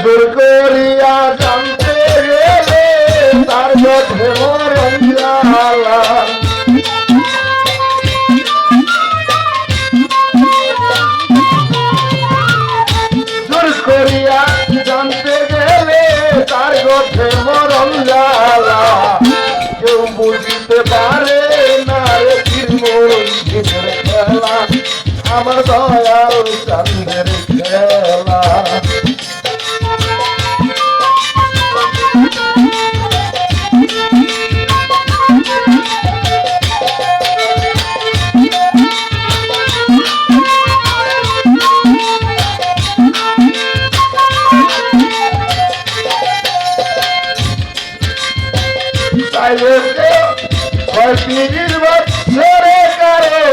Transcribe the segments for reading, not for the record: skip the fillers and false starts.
জোর করিয়া জানতে গেলে তার পথে মরণ জ্বালা জোর করিয়া জানতে গেলে তার পথে মরণ জ্বালা কেউ বুঝতে পারে না রে দিনের খেলা আমার দয়াল চাঁদের খেলা তিরিশ বছরে কারো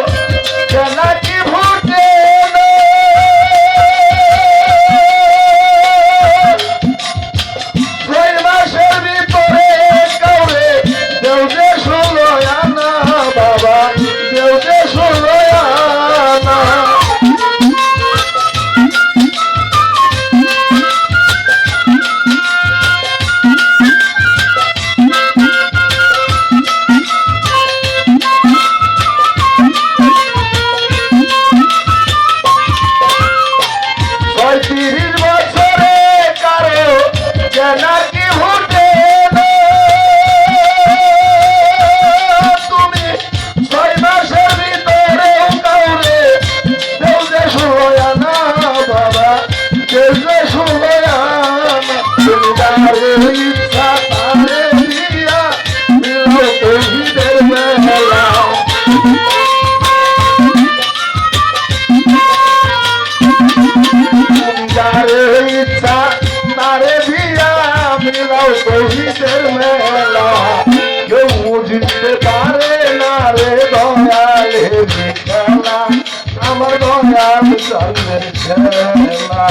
নাকি ভুটে ছয় মাসের ভিতরে কাউরে দেউ যে 16 আনা বাবা দেউ যে 16 আনা মেলা কেউ বুঝতে পারে না রে দয়ালের খেলা আমার দয়াল চাঁদের খেলা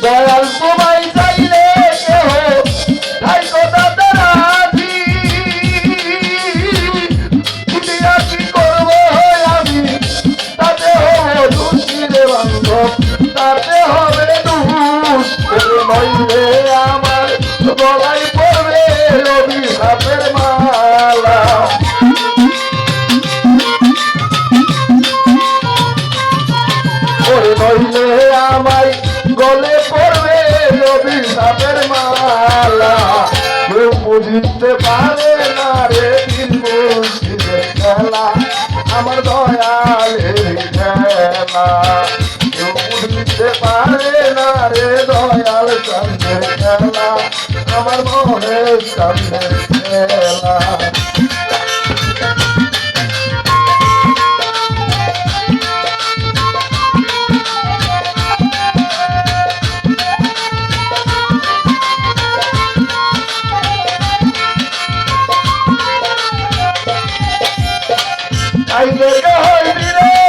দয়াল তোমায় চাইলে কেহ তাই কথা রাজি কি করবো আমি তাতে হবে দুঃখীরে বান্ধব তাতে হবে দুষ নইলে আমার গলায় পড়বে অভিশাপের মালা নইলে আমায় গলে পড়বে অভিশাপের মালা কেউ বুঝতে পারে না রে দিন মুর্শিদের খেলা আমার দয়ালের খেলা কেউ বুঝতে পারে না রে দয়াল চাঁদের খেলা আমার মনের চাঁদের খেলা I get a